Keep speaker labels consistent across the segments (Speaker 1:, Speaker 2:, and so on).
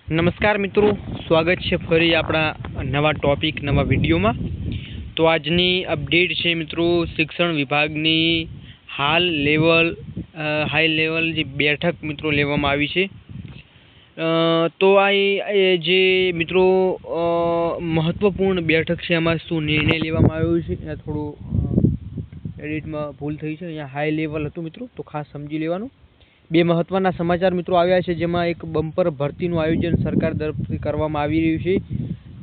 Speaker 1: નમસ્કાર મિત્રો, સ્વાગત છે ફરી આપણા નવા ટોપિક નવા વિડીયોમાં। તો આજની અપડેટ છે મિત્રો, શિક્ષણ વિભાગની હાઈ લેવલ જે બેઠક મિત્રો લેવામાં આવી છે। તો આ જે મિત્રો મહત્વપૂર્ણ બેઠક છે, એમાં શું નિર્ણય લેવામાં આવ્યો છે, ત્યાં થોડું એડિટમાં ભૂલ થઈ છે, અહીંયા હાઈ લેવલ હતું મિત્રો, તો ખાસ સમજી લેવાનું। બે મહત્વના સમાચાર મિત્રો આવ્યા છે, જેમાં એક બમ્પર ભરતીનું આયોજન સરકાર તરફથી કરવામાં આવી રહ્યું છે।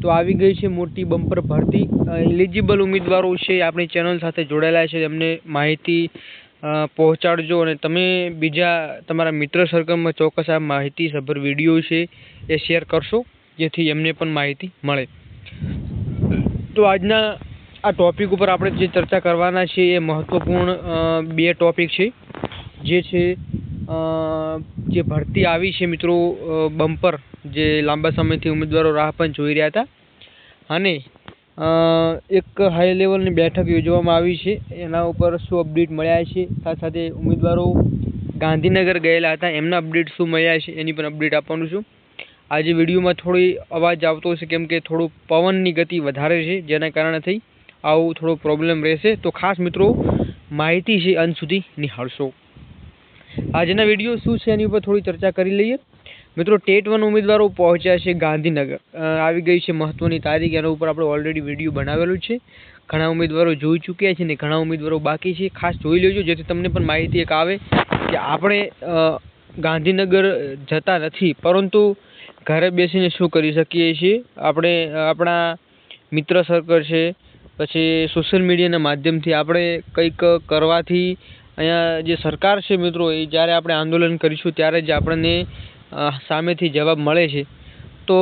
Speaker 1: તો આવી ગઈ છે મોટી બમ્પર ભરતી। એલિજિબલ ઉમેદવારો છે આપણી ચેનલ સાથે જોડાયેલા છે, એમને માહિતી પહોંચાડજો અને તમે બીજા તમારા મિત્ર સર્કલમાં ચોક્કસ આ માહિતી સભર વિડીયો છે એ શેર કરશો, જેથી એમને પણ માહિતી મળે। તો આજના આ ટોપિક ઉપર આપણે જે ચર્ચા કરવાના છે એ મહત્વપૂર્ણ બે ટોપિક છે, જે છે જે ભરતી આવી છે મિત્રો બમ્પર, જે લાંબા સમયથી ઉમેદવારો રાહ પણ જોઈ રહ્યા હતા, અને એક હાઈ લેવલની બેઠક યોજવામાં આવી છે, એના ઉપર શું અપડેટ મળ્યા છે, સાથે સાથે ઉમેદવારો ગાંધીનગર ગયેલા હતા એમના અપડેટ શું મળ્યા છે એની પણ અપડેટ આપવાનું છું। આજે વિડીયોમાં થોડી અવાજ આવતો હશે, કેમ કે થોડું પવનની ગતિ વધારે છે, જેના કારણેથી આવું થોડો પ્રોબ્લેમ રહેશે। તો ખાસ મિત્રો માહિતી છે અંત સુધી નિહાળશો। આજના વિડીયો શું છે એની ઉપર થોડી ચર્ચા કરી લઈએ મિત્રો। ટેટ 1 ઉમેદવારો પહોંચ્યા છે ગાંધીનગર, આવી ગઈ છે મહત્વની તારીખ, એના ઉપર આપણે ઓલરેડી વિડીયો બનાવેલું છે, ઘણા ઉમેદવારો જોઈ ચૂક્યા છે ને ઘણા ઉમેદવારો બાકી છે, ખાસ જોઈ લેજો, જેથી તમને પણ માહિતી એક આવે કે આપણે ગાંધીનગર જતા નથી, પરંતુ ઘરે બેસીને શું કરી શકીએ છીએ। આપણે આપણા મિત્ર સર્કલ છે, પછી સોશિયલ મીડિયાના માધ્યમથી આપણે કંઈક કરવાથી અહીંયા જે સરકાર છે મિત્રો, એ જ્યારે આપણે આંદોલન કરીશું ત્યારે જ આપણને સામેથી જવાબ મળે છે। તો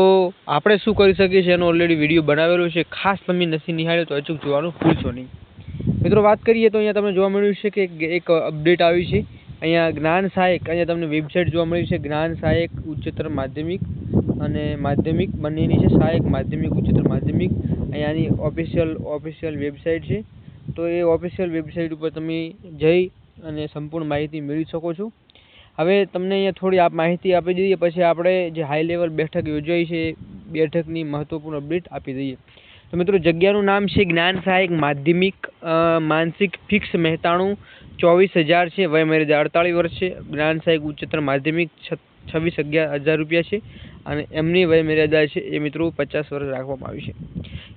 Speaker 1: આપણે શું કરી શકીએ છીએ એનો ઓલરેડી વિડીયો બનાવેલો છે, ખાસ તમે નથી નિહાળ્યો તો અચૂક જોવાનું ભૂલશો નહીં મિત્રો। વાત કરીએ તો અહીંયા તમને જોવા મળ્યું છે કે એક અપડેટ આવી છે, અહીંયા જ્ઞાન સહાયક, અહીંયા તમને વેબસાઇટ જોવા મળી છે, જ્ઞાન સહાયક ઉચ્ચતર માધ્યમિક અને માધ્યમિક બંનેની છે, સહાયક માધ્યમિક ઉચ્ચતર માધ્યમિક, અહીંયાની ઓફિશિયલ વેબસાઇટ છે। તો એ ઓફિશિયલ વેબસાઇટ ઉપર તમે જઈ અને સંપૂર્ણ માહિતી મેળવી શકો છો। હવે તમને અહીંયા થોડી માહિતી આપી દઈએ, પછી આપણે જે હાઈ લેવલ બેઠક યોજાઈ છે બેઠકની મહત્વપૂર્ણ અપડેટ આપી દઈએ। તો મિત્રો જગ્યાનું નામ છે જ્ઞાન સહાયક માધ્યમિક, માનસિક ફિક્સ 93,24,000 છે, વયમર્યાદા 48 વર્ષ છે। જ્ઞાન સહાયક ઉચ્ચતર માધ્યમિક 26,11,000 રૂપિયા છે, અને એમની વયમર્યાદા છે એ મિત્રો 50 વર્ષ રાખવામાં આવી છે।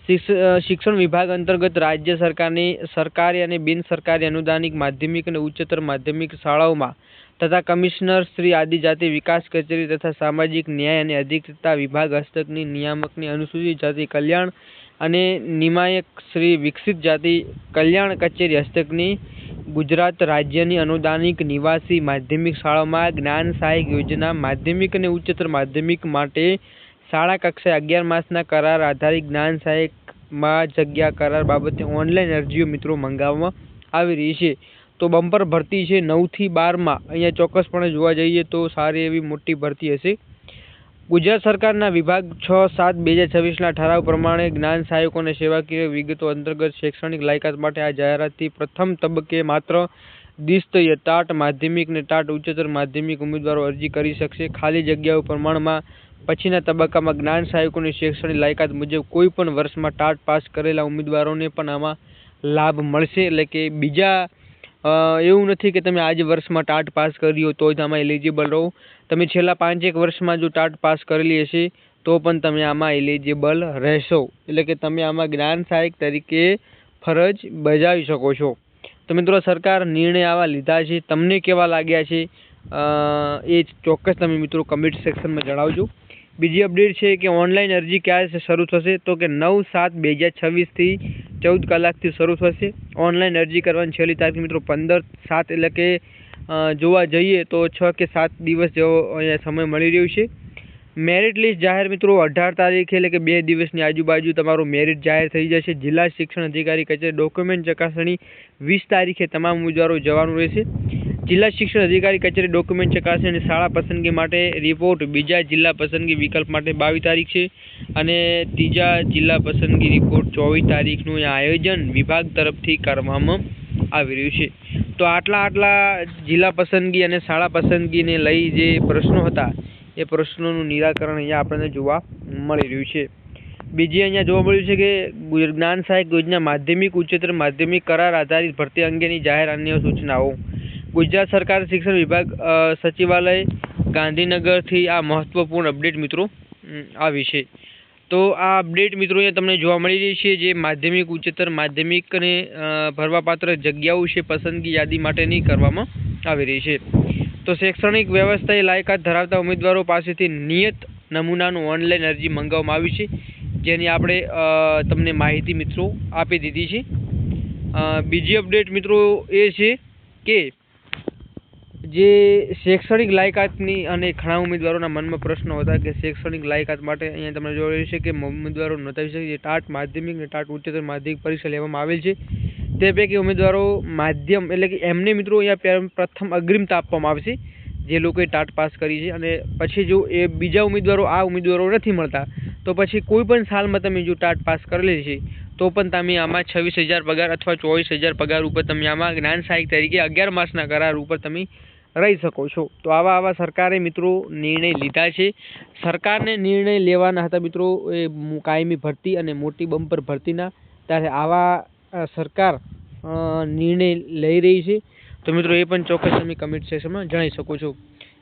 Speaker 1: શિક્ષણ વિભાગ અંતર્ગત રાજ્ય સરકારની સરકારી અને બિન સરકારી અનુદાનિક માધ્યમિક અને ઉચ્ચતર માધ્યમિક શાળાઓમાં તથા કમિશનર શ્રી આદિજાતિ વિકાસ કચેરી તથા સામાજિક ન્યાય અને અધિકારિતા વિભાગ હસ્તકની નિયામકની અનુસૂચિત જાતિ કલ્યાણ અને નિયામક શ્રી વિકસિત જાતિ કલ્યાણ કચેરી હસ્તકની ગુજરાત રાજ્યની અનુદાનિક નિવાસી માધ્યમિક શાળામાં જ્ઞાન સહાયક યોજના માધ્યમિક અને ઉચ્ચતર માધ્યમિક માટે શાળા કક્ષાએ 11 માસના કરાર આધારિત જ્ઞાન સહાયકમાં જગ્યા કરાર બાબતે ઓનલાઈન અરજીઓ મિત્રો મંગાવવામાં આવી રહી છે। તો બમ્પર ભરતી છે 9 થી 12માં, અહીંયા ચોક્કસપણે જોવા જઈએ તો સારી એવી મોટી ભરતી હશે। ગુજરાત સરકારના વિભાગ 6/7/2026ના ઠરાવ પ્રમાણે જ્ઞાન સહાયકોને સેવાકીય વિગતો અંતર્ગત શૈક્ષણિક લાયકાત માટે આ જાહેરાતથી પ્રથમ તબક્કે માત્ર દ્વિસ્તરીય ટાટ માધ્યમિક અને ટાટ ઉચ્ચતર માધ્યમિક ઉમેદવારો અરજી કરી શકશે। ખાલી જગ્યાઓ પ્રમાણમાં પછીના તબક્કામાં જ્ઞાન સહાયકોની શૈક્ષણિક લાયકાત મુજબ કોઈ પણ વર્ષમાં ટાટ પાસ કરેલા ઉમેદવારોને પણ આમાં લાભ મળશે। એટલે કે બીજા એવું નથી કે તમે આજ વર્ષમાં ટાટ પાસ કરી હોય તો જ આમાં એલિજિબલ રહો, તમે છેલ્લા 5-1 વર્ષમાં જો ટાટ પાસ કરેલી હશે તો પણ તમે આમાં એલિજિબલ રહેશો। એટલે કે તમે આમાં જ્ઞાન સહાયક તરીકે ફરજ બજાવી શકો છો। તો મિત્રો સરકાર નિર્ણય આવા લીધા છે, તમને કેવા લાગ્યા છે એ ચોક્કસ તમે મિત્રો કમેન્ટ સેક્શનમાં જણાવજો। બીજી અપડેટ છે કે ઓનલાઈન અરજી ક્યારે શરૂ થશે, તો કે 9/7/2026થી 14 કલાકથી શરૂ થશે। ઓનલાઈન અરજી કરવાની છેલ્લી તારીખ મિત્રો 15/7, એટલે કે જોવા જઈએ તો 6 કે 7 દિવસ જેવો અહીંયા સમય મળી રહ્યો છે। મેરિટ લિસ્ટ જાહેર મિત્રો 18 તારીખે, એટલે કે 2 દિવસની આજુબાજુ તમારું મેરિટ જાહેર થઈ જશે। જિલ્લા શિક્ષણ અધિકારી કચેરી ડોક્યુમેન્ટ ચકાસણી 20 તારીખે તમામ ઉમેદવારો જવાનું રહેશે। જિલ્લા શિક્ષણ અધિકારી કચેરી ડોક્યુમેન્ટ ચકાસણી અને શાળા પસંદગી માટે રિપોર્ટ બીજા જિલ્લા પસંદગી વિકલ્પ માટે 22 તારીખ છે, અને ત્રીજા જિલ્લા પસંદગી રિપોર્ટ 24 તારીખનું આયોજન વિભાગ તરફથી કરવામાં આવી રહ્યું છે। તો આટલા જિલ્લા પસંદગી અને શાળા પસંદગીને લઈ જે પ્રશ્નો હતા એ પ્રશ્નોનું નિરાકરણ અહીંયા આપણને જોવા મળી રહ્યું છે. બીજી અહીંયા જોવા મળ્યું છે કે જ્ઞાન સહાયક યોજના માધ્યમિક ઉચ્ચતર માધ્યમિક કરાર આધારિત ભરતી અંગેની જાહેર અન્ય સૂચનાઓ. ગુજરાત સરકાર શિક્ષણ વિભાગ સચિવાલય ગાંધીનગરથી આ મહત્વપૂર્ણ અપડેટ મિત્રો આવી છે. તો આ અપડેટ મિત્રો અહીંયા તમને જોવા મળી રહી છે જે માધ્યમિક ઉચ્ચતર માધ્યમિક અને ભરવાપાત્ર જગ્યાઓ છે પસંદગી યાદી માટેની કરવામાં આવી રહી છે. તો શૈક્ષણિક વ્યવસ્થાએ લાયકાત ધરાવતા ઉમેદવારો પાસેથી નિયત નમૂનાનું ઓનલાઈન અરજી મંગાવવામાં આવી છે, જેની આપણે તમને માહિતી મિત્રો આપી દીધી છે. બીજી અપડેટ મિત્રો એ છે કે જે શૈક્ષણિક લાયકાતની અને ઘણા ઉમેદવારોના મનમાં પ્રશ્નો હતા કે શૈક્ષણિક લાયકાત માટે અહીંયા તમને જોવા રહ્યું છે કે ઉમેદવારો નોંધાવી શકે છે. ટાટ માધ્યમિક અને ટાટ ઉચ્ચતર માધ્યમિક પરીક્ષા લેવામાં આવેલ છે. તે પૈકી ઉમેદવારો માધ્યમ એટલે કે એમને મિત્રો અહીંયા પ્રથમ અગ્રિમતા આપવામાં આવશે જે લોકોએ ટાટ પાસ કરી છે. અને પછી જો એ બીજા ઉમેદવારો આ ઉમેદવારો નથી મળતા તો પછી કોઈ પણ સાલમાં તમે જો ટાટ પાસ કરેલી છે તો પણ તમે આમાં 26,000 પગાર અથવા 24,000 પગાર ઉપર તમે આમાં જ્ઞાન સહાયક તરીકે 11 માસના કરાર ઉપર તમે રહી શકો છો. તો આવા સરકારે મિત્રો નિર્ણય લીધા છે. સરકારને નિર્ણય લેવાના હતા મિત્રો એ કાયમી ભરતી અને મોટી બમ્પર ભરતીના, ત્યારે આવા સરકાર નિર્ણય લઈ રહી છે. તો મિત્રો એ પણ ચોક્કસ તમે કમેન્ટ સેક્શનમાં જણાવી શકો છો.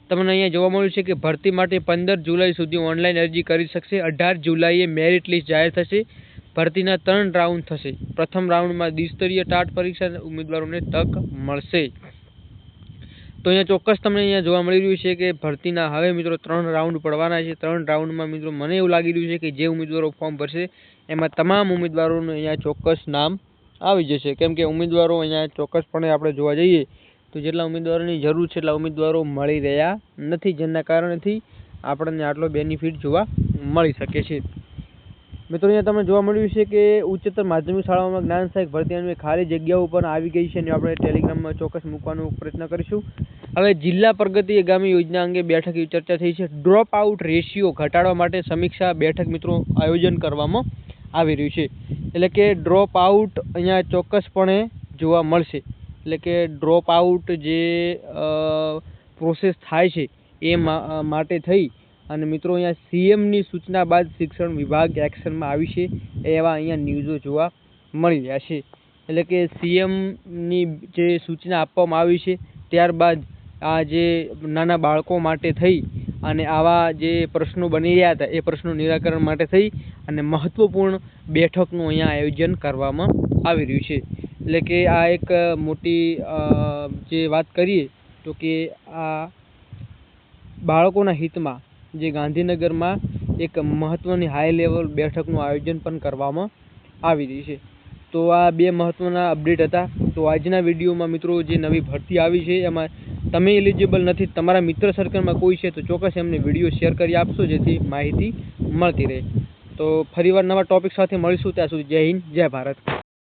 Speaker 1: તમને અહીંયા જોવા મળ્યું છે કે ભરતી માટે 15 જુલાઈ સુધી ઓનલાઈન અરજી કરી શકશે. 18 જુલાઈએ મેરિટ લિસ્ટ જાહેર થશે. ભરતીના 3 રાઉન્ડ થશે. પ્રથમ રાઉન્ડમાં દ્વિસ્તરીય ટાટ પરીક્ષા ઉમેદવારોને તક મળશે. તો અહીંયા ચોક્કસ તમને અહીંયા જોવા મળી રહ્યું છે કે ભરતીના હવે મિત્રો 3 રાઉન્ડ પડવાના છે. 3 રાઉન્ડમાં મિત્રો મને એવું લાગી રહ્યું છે કે જે ઉમેદવારો ફોર્મ ભરશે એમાં તમામ ઉમેદવારોનું અહીંયા ચોક્કસ નામ આવી જશે. કેમ કે ઉમેદવારો અહીંયા ચોક્કસપણે આપણે જોવા જઈએ તો જેટલા ઉમેદવારોની જરૂર છે એટલા ઉમેદવારો મળી રહ્યા નથી, જેના કારણેથી આપણને આટલો બેનિફિટ જોવા મળી શકે છે. મિત્રો અહીંયા તમને જોવા મળ્યું છે કે ઉચ્ચતર માધ્યમિક શાળાઓમાં જ્ઞાન સહાયક ભરતી અંગે ખાલી જગ્યાઓ પણ આવી ગઈ છે અને આપણે ટેલિગ્રામમાં ચોક્કસ મૂકવાનો પ્રયત્ન કરીશું. હવે જિલ્લા પ્રગતિ આગામી યોજના અંગે બેઠક ચર્ચા થઈ છે. ડ્રોપ આઉટ રેશિયો ઘટાડવા માટે સમીક્ષા બેઠક મિત્રો આયોજન કરવામાં આવી રહ્યું છે. એટલે કે ડ્રોપ આઉટ અહીંયા ચોક્કસપણે જોવા મળશે. એટલે કે ડ્રોપ આઉટ જે પ્રોસેસ થાય છે એ માટે થઈ અને મિત્રો અહીંયા સીએમની સૂચના બાદ શિક્ષણ વિભાગ એક્શનમાં આવી છે એવા અહીંયા ન્યૂઝો જોવા મળી રહ્યા છે. એટલે કે સીએમની જે સૂચના આપવામાં આવી છે ત્યારબાદ આ જે નાના બાળકો માટે થઈ અને આવા જે પ્રશ્નો બની રહ્યા હતા એ પ્રશ્નો નિરાકરણ માટે થઈ અને મહત્વપૂર્ણ બેઠકનું અહીંયા આયોજન કરવામાં આવી રહ્યું છે. એટલે કે આ એક મોટી જે વાત કરીએ તો કે આ બાળકોના હિતમાં જે ગાંધીનગરમાં એક મહત્વની હાઈ લેવલ બેઠકનું આયોજન પણ કરવામાં આવી રહી છે. તો આ 2 મહત્વના અપડેટ હતા. તો આજના વિડીયોમાં મિત્રો જે નવી ભરતી આવી છે એમાં તમે એલિજિબલ નથી, તમારા મિત્ર સર્કલમાં કોઈ છે તો ચોક્કસ એમને વિડીયો શેર કરી આપશો જેથી માહિતી મળતી રહે. તો ફરીવાર નવા ટોપિક સાથે મળીશું. ત્યાં સુધી જય હિન્દ, જય ભારત.